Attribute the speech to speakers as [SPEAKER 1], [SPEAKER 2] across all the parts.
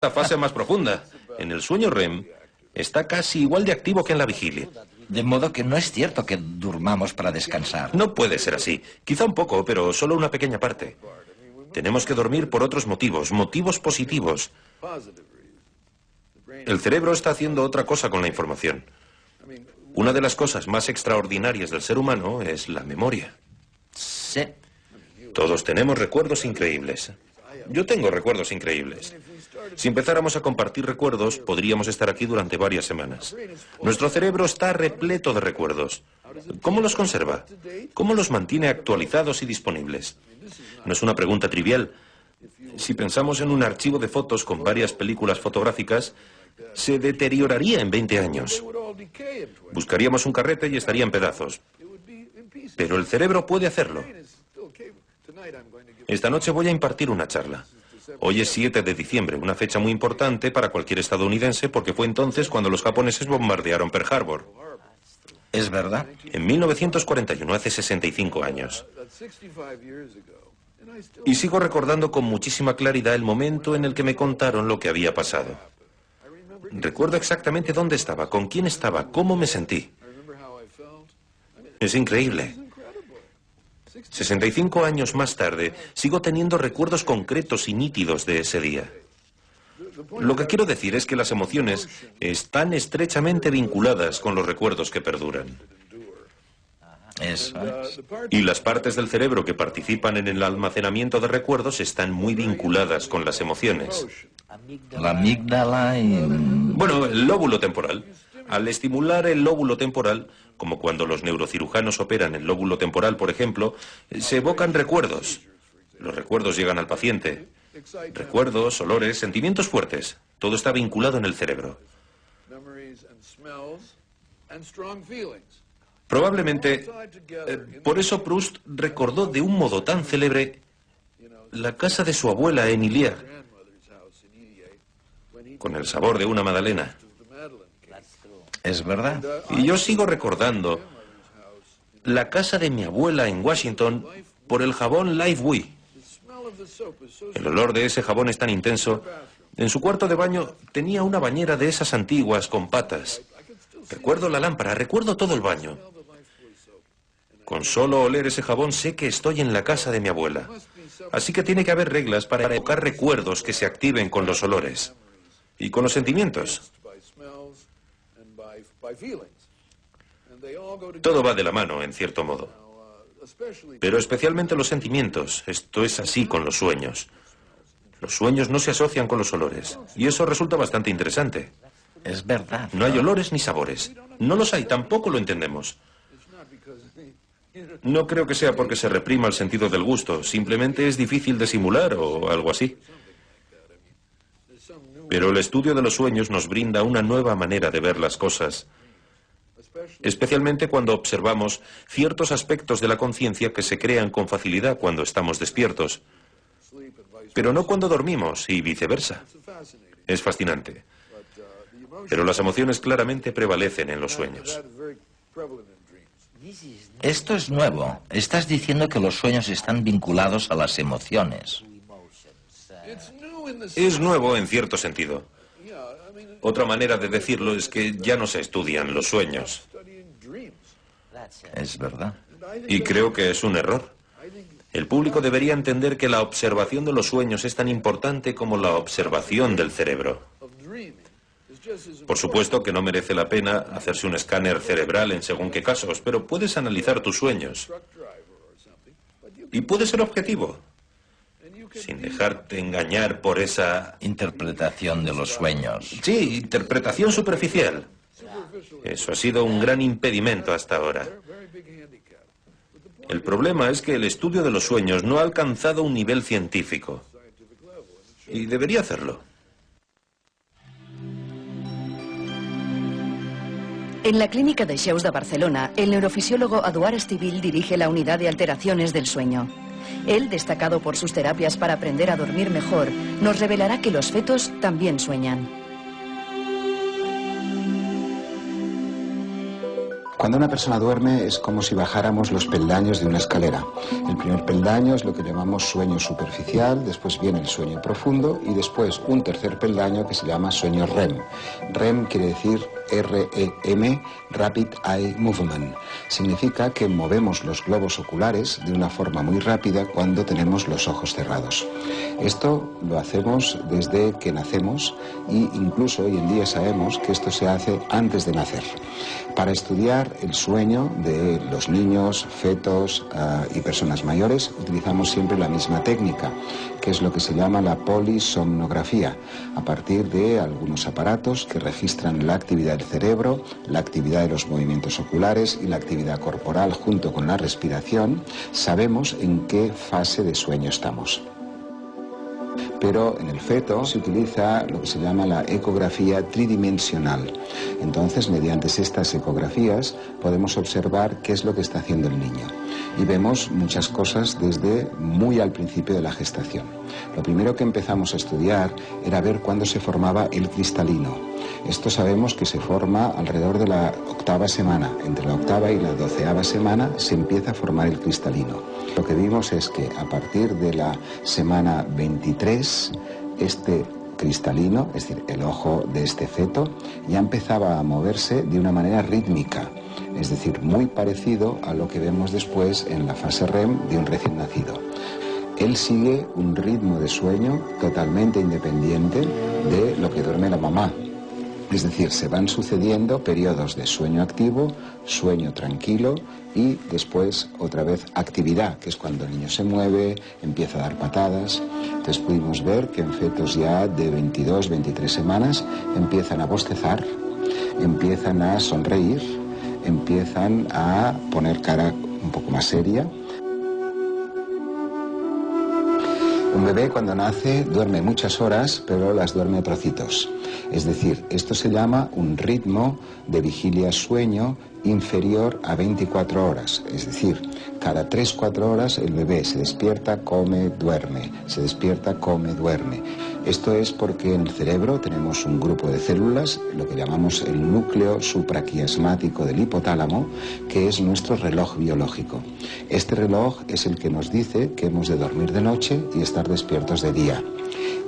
[SPEAKER 1] esta fase más profunda. En el sueño REM está casi igual de activo que en la vigilia.
[SPEAKER 2] De modo que no es cierto que durmamos para descansar.
[SPEAKER 1] No puede ser así. Quizá un poco, pero solo una pequeña parte. Tenemos que dormir por otros motivos, motivos positivos. El cerebro está haciendo otra cosa con la información. Una de las cosas más extraordinarias del ser humano es la memoria.
[SPEAKER 2] Sí.
[SPEAKER 1] Todos tenemos recuerdos increíbles. Yo tengo recuerdos increíbles. Si empezáramos a compartir recuerdos, podríamos estar aquí durante varias semanas. Nuestro cerebro está repleto de recuerdos. ¿Cómo los conserva? ¿Cómo los mantiene actualizados y disponibles? No es una pregunta trivial. Si pensamos en un archivo de fotos con varias películas fotográficas, se deterioraría en 20 años. Buscaríamos un carrete y estaría en pedazos. Pero el cerebro puede hacerlo. Esta noche voy a impartir una charla. Hoy es 7 de diciembre, una fecha muy importante para cualquier estadounidense porque fue entonces cuando los japoneses bombardearon Pearl Harbor.
[SPEAKER 2] ¿Es verdad?
[SPEAKER 1] En 1941, hace 65 años. Y sigo recordando con muchísima claridad el momento en el que me contaron lo que había pasado. Recuerdo exactamente dónde estaba, con quién estaba, cómo me sentí. Es increíble. 65 años más tarde, sigo teniendo recuerdos concretos y nítidos de ese día. Lo que quiero decir es que las emociones están estrechamente vinculadas con los recuerdos que perduran.
[SPEAKER 2] Eso es.
[SPEAKER 1] Y las partes del cerebro que participan en el almacenamiento de recuerdos están muy vinculadas con las emociones.
[SPEAKER 2] La amígdala y...
[SPEAKER 1] Bueno, el lóbulo temporal. Al estimular el lóbulo temporal, como cuando los neurocirujanos operan el lóbulo temporal, por ejemplo, se evocan recuerdos. Los recuerdos llegan al paciente. Recuerdos, olores, sentimientos fuertes. Todo está vinculado en el cerebro. Probablemente, por eso Proust recordó de un modo tan célebre la casa de su abuela en Illiers, con el sabor de una magdalena.
[SPEAKER 2] ¿Es verdad?
[SPEAKER 1] Y yo sigo recordando la casa de mi abuela en Washington por el jabón Lifebuoy. El olor de ese jabón es tan intenso. En su cuarto de baño tenía una bañera de esas antiguas con patas. Recuerdo la lámpara, recuerdo todo el baño. Con solo oler ese jabón sé que estoy en la casa de mi abuela. Así que tiene que haber reglas para evocar recuerdos que se activen con los olores y con los sentimientos. Todo va de la mano, en cierto modo. Pero especialmente los sentimientos. Esto es así con los sueños. Los sueños no se asocian con los olores. Y eso resulta bastante interesante.
[SPEAKER 2] Es verdad.
[SPEAKER 1] No hay olores ni sabores. No los hay, tampoco lo entendemos. No creo que sea porque se reprima el sentido del gusto. Simplemente es difícil de simular o algo así. Pero el estudio de los sueños nos brinda una nueva manera de ver las cosas. Especialmente cuando observamos ciertos aspectos de la conciencia que se crean con facilidad cuando estamos despiertos, pero no cuando dormimos y viceversa. Es fascinante. Pero las emociones claramente prevalecen en los sueños.
[SPEAKER 2] Esto es nuevo. Estás diciendo que los sueños están vinculados a las emociones.
[SPEAKER 1] Es nuevo en cierto sentido. Otra manera de decirlo es que ya no se estudian los sueños.
[SPEAKER 2] Es verdad.
[SPEAKER 1] Y creo que es un error. El público debería entender que la observación de los sueños es tan importante como la observación del cerebro. Por supuesto que no merece la pena hacerse un escáner cerebral en según qué casos, pero puedes analizar tus sueños. Y puedes ser objetivo, sin dejarte engañar por esa...
[SPEAKER 2] Interpretación de los sueños.
[SPEAKER 1] Sí, interpretación superficial. Eso ha sido un gran impedimento hasta ahora. El problema es que el estudio de los sueños no ha alcanzado un nivel científico. Y debería hacerlo.
[SPEAKER 3] En la Clínica d'Eixeus de Barcelona, el neurofisiólogo Eduard Estivill dirige la unidad de alteraciones del sueño. Él, destacado por sus terapias para aprender a dormir mejor, nos revelará que los fetos también sueñan.
[SPEAKER 4] Cuando una persona duerme es como si bajáramos los peldaños de una escalera. El primer peldaño es lo que llamamos sueño superficial, después viene el sueño profundo y después un tercer peldaño que se llama sueño REM. REM quiere decir REM, Rapid Eye Movement. Significa que movemos los globos oculares de una forma muy rápida cuando tenemos los ojos cerrados. Esto lo hacemos desde que nacemos e incluso hoy en día sabemos que esto se hace antes de nacer. Para estudiar el sueño de los niños, fetos y personas mayores utilizamos siempre la misma técnica, que es lo que se llama la polisomnografía, a partir de algunos aparatos que registran la actividad del cerebro, la actividad de los movimientos oculares y la actividad corporal junto con la respiración. Sabemos en qué fase de sueño estamos. Pero en el feto se utiliza lo que se llama la ecografía tridimensional. Entonces, mediante estas ecografías podemos observar qué es lo que está haciendo el niño. Y vemos muchas cosas desde muy al principio de la gestación. Lo primero que empezamos a estudiar era ver cuándo se formaba el cristalino. Esto sabemos que se forma alrededor de la 8ª semana. Entre la 8ª y la 12ª semana se empieza a formar el cristalino. Lo que vimos es que a partir de la semana 23, este cristalino, es decir, el ojo de este feto, ya empezaba a moverse de una manera rítmica, es decir, muy parecido a lo que vemos después en la fase REM de un recién nacido. Él sigue un ritmo de sueño totalmente independiente de lo que duerme la mamá. Es decir, se van sucediendo periodos de sueño activo, sueño tranquilo y después otra vez actividad, que es cuando el niño se mueve, empieza a dar patadas. Entonces pudimos ver que en fetos ya de 22, 23 semanas empiezan a bostezar, empiezan a sonreír, empiezan a poner cara un poco más seria. Un bebé cuando nace duerme muchas horas, pero las duerme a trocitos. Es decir, esto se llama un ritmo de vigilia-sueño inferior a 24 horas. Es decir, cada 3-4 horas el bebé se despierta, come, duerme, se despierta, come, duerme. Esto es porque en el cerebro tenemos un grupo de células, lo que llamamos el núcleo supraquiasmático del hipotálamo, que es nuestro reloj biológico. Este reloj es el que nos dice que hemos de dormir de noche y estar despiertos de día.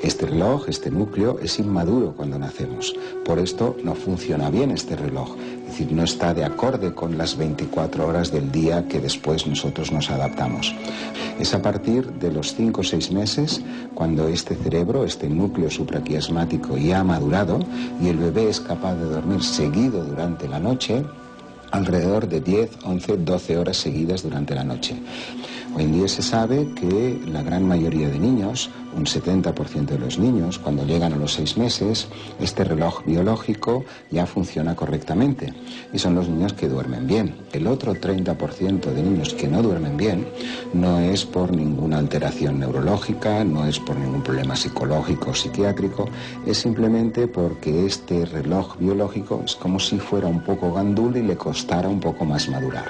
[SPEAKER 4] Este reloj, este núcleo, es inmaduro cuando nacemos. Por esto no funciona bien este reloj. Es decir, no está de acorde con las 24 horas del día que después nosotros nos adaptamos. Es a partir de los 5 o 6 meses cuando este cerebro, este núcleo supraquiasmático ya ha madurado y el bebé es capaz de dormir seguido durante la noche, alrededor de 10, 11, 12 horas seguidas durante la noche. Hoy en día se sabe que la gran mayoría de niños, un 70% de los niños, cuando llegan a los 6 meses, este reloj biológico ya funciona correctamente y son los niños que duermen bien. El otro 30% de niños que no duermen bien no es por ninguna alteración neurológica, no es por ningún problema psicológico o psiquiátrico, es simplemente porque este reloj biológico es como si fuera un poco gandul y le costara un poco más madurar.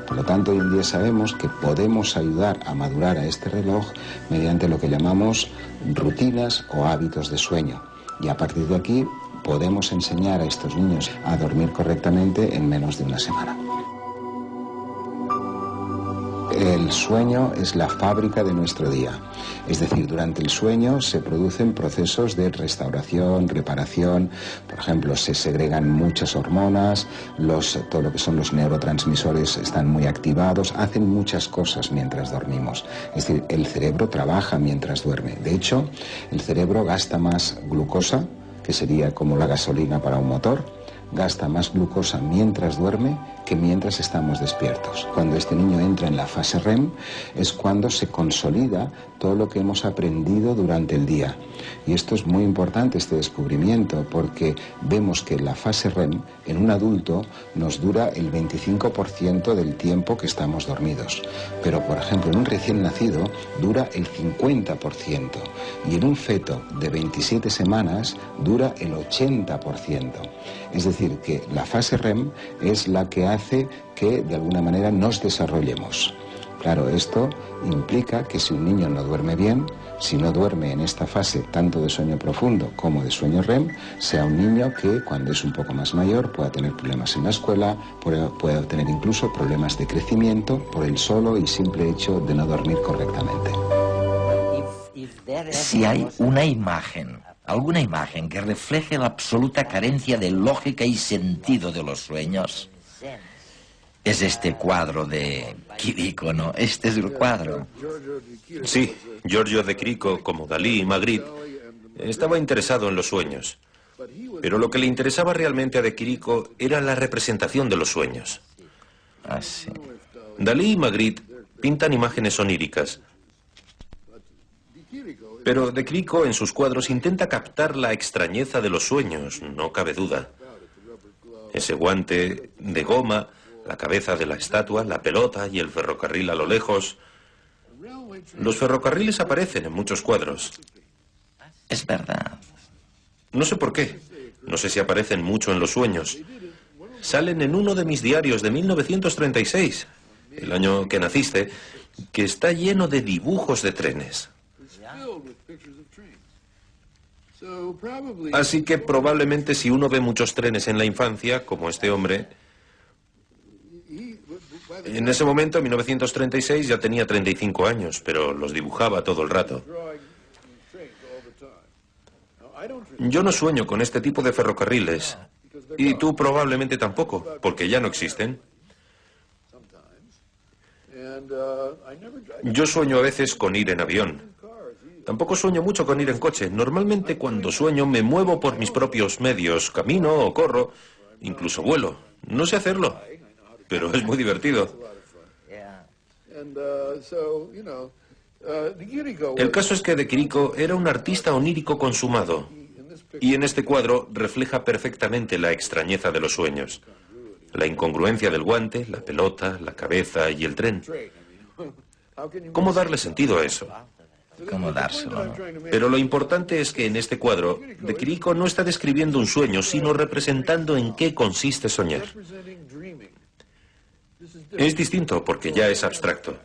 [SPEAKER 4] Por lo tanto, hoy en día sabemos que podemos ayudar a madurar a este reloj mediante lo que llamamos rutinas o hábitos de sueño. Y a partir de aquí podemos enseñar a estos niños a dormir correctamente en menos de una semana. El sueño es la fábrica de nuestro día. Es decir, durante el sueño se producen procesos de restauración, reparación. Por ejemplo, se segregan muchas hormonas, todo lo que son los neurotransmisores están muy activados, hacen muchas cosas mientras dormimos. Es decir, el cerebro trabaja mientras duerme. De hecho, el cerebro gasta más glucosa, que sería como la gasolina para un motor, gasta más glucosa mientras duerme que mientras estamos despiertos. Cuando este niño entra en la fase REM es cuando se consolida todo lo que hemos aprendido durante el día. Y esto es muy importante, este descubrimiento, porque vemos que la fase REM en un adulto nos dura el 25% del tiempo que estamos dormidos. Pero, por ejemplo, en un recién nacido dura el 50% y en un feto de 27 semanas dura el 80%. Es decir, que la fase REM es la que hace que de alguna manera nos desarrollemos. Claro, esto implica que si un niño no duerme bien, si no duerme en esta fase tanto de sueño profundo como de sueño REM, sea un niño que cuando es un poco más mayor pueda tener problemas en la escuela, pueda tener incluso problemas de crecimiento por el solo y simple hecho de no dormir correctamente.
[SPEAKER 2] Si hay una imagen, alguna imagen que refleje la absoluta carencia de lógica y sentido de los sueños, es este cuadro de Chirico, ¿no? Este es el cuadro.
[SPEAKER 1] Sí, Giorgio de Chirico, como Dalí y Magritte, estaba interesado en los sueños. Pero lo que le interesaba realmente a de Chirico era la representación de los sueños.
[SPEAKER 2] Ah, sí.
[SPEAKER 1] Dalí y Magritte pintan imágenes oníricas. Pero de Chirico en sus cuadros intenta captar la extrañeza de los sueños, no cabe duda. Ese guante de goma, la cabeza de la estatua, la pelota y el ferrocarril a lo lejos. Los ferrocarriles aparecen en muchos cuadros.
[SPEAKER 2] Es verdad.
[SPEAKER 1] No sé por qué. No sé si aparecen mucho en los sueños. Salen en uno de mis diarios de 1936, el año que naciste, que está lleno de dibujos de trenes. Así que probablemente si uno ve muchos trenes en la infancia, como este hombre, en ese momento, en 1936, ya tenía 35 años, pero los dibujaba todo el rato. Yo no sueño con este tipo de ferrocarriles, y tú probablemente tampoco, porque ya no existen. Yo sueño a veces con ir en avión. Tampoco sueño mucho con ir en coche. Normalmente cuando sueño me muevo por mis propios medios, camino o corro, incluso vuelo. No sé hacerlo, pero es muy divertido. El caso es que de Chirico era un artista onírico consumado, y en este cuadro refleja perfectamente la extrañeza de los sueños. La incongruencia del guante, la pelota, la cabeza y el tren. ¿Cómo darle sentido a eso?
[SPEAKER 2] ¿Cómo dárselo, no?
[SPEAKER 1] Pero lo importante es que en este cuadro, de Chirico no está describiendo un sueño, sino representando en qué consiste soñar. Es distinto porque ya es abstracto.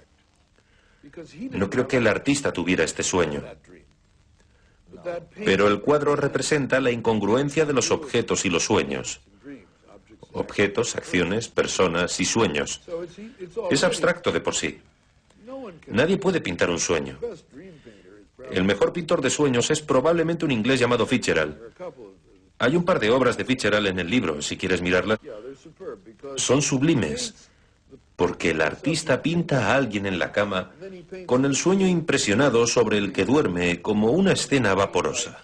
[SPEAKER 1] No creo que el artista tuviera este sueño. Pero el cuadro representa la incongruencia de los objetos y los sueños. Objetos, acciones, personas y sueños. Es abstracto de por sí. Nadie puede pintar un sueño. El mejor pintor de sueños es probablemente un inglés llamado Fitzgerald. Hay un par de obras de Fitzgerald en el libro, si quieres mirarlas. Son sublimes, porque el artista pinta a alguien en la cama con el sueño impresionado sobre el que duerme como una escena vaporosa.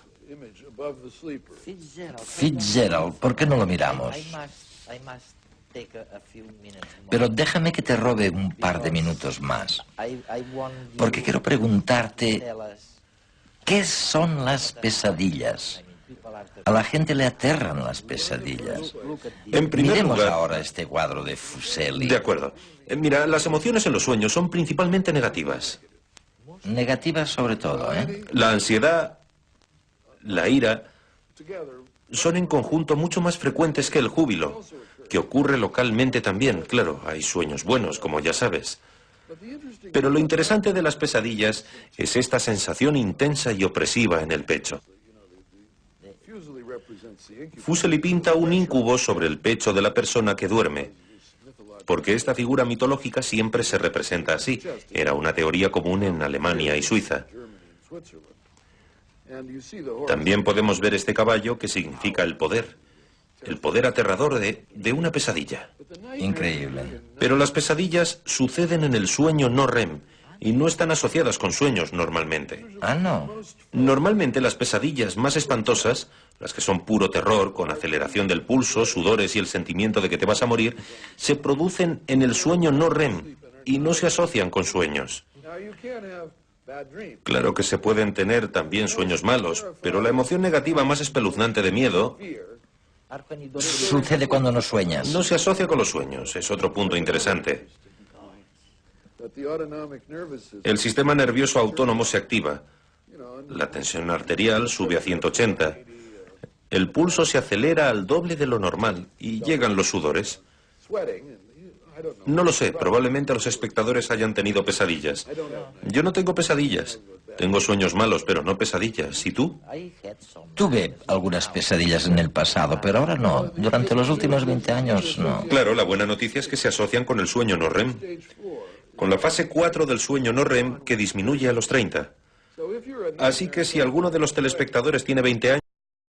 [SPEAKER 2] Fitzgerald, ¿por qué no lo miramos? Pero déjame que te robe un par de minutos más, porque quiero preguntarte, ¿qué son las pesadillas? A la gente le aterran las pesadillas.
[SPEAKER 1] En primer
[SPEAKER 2] Miremos
[SPEAKER 1] lugar,
[SPEAKER 2] ahora este cuadro de Fuseli.
[SPEAKER 1] de acuerdo. Mira, las emociones en los sueños son principalmente negativas.
[SPEAKER 2] Negativas sobre todo, ¿eh?
[SPEAKER 1] La ansiedad, la ira, son en conjunto mucho más frecuentes que el júbilo, que ocurre localmente también. Claro, hay sueños buenos, como ya sabes. Pero lo interesante de las pesadillas es esta sensación intensa y opresiva en el pecho. Fuseli pinta un íncubo sobre el pecho de la persona que duerme, porque esta figura mitológica siempre se representa así. Era una teoría común en Alemania y Suiza. También podemos ver este caballo que significa el poder aterrador de una pesadilla.
[SPEAKER 2] Increíble.
[SPEAKER 1] Pero las pesadillas suceden en el sueño no REM y no están asociadas con sueños normalmente.
[SPEAKER 2] Ah, no.
[SPEAKER 1] Normalmente las pesadillas más espantosas, las que son puro terror, con aceleración del pulso, sudores y el sentimiento de que te vas a morir, se producen en el sueño no REM y no se asocian con sueños. Claro que se pueden tener también sueños malos, pero la emoción negativa más espeluznante de miedo
[SPEAKER 2] Sucede cuando no sueñas.
[SPEAKER 1] no se asocia con los sueños. Es otro punto interesante. El sistema nervioso autónomo se activa. La tensión arterial sube a 180. El pulso se acelera al doble de lo normal y llegan los sudores. No lo sé, probablemente los espectadores hayan tenido pesadillas. Yo no tengo pesadillas. Tengo sueños malos, pero no pesadillas. ¿Y tú?
[SPEAKER 2] Tuve algunas pesadillas en el pasado, pero ahora no. Durante los últimos 20 años, no.
[SPEAKER 1] Claro, la buena noticia es que se asocian con el sueño no REM. Con la fase 4 del sueño no REM, que disminuye a los 30. Así que si alguno de los telespectadores tiene 20 años,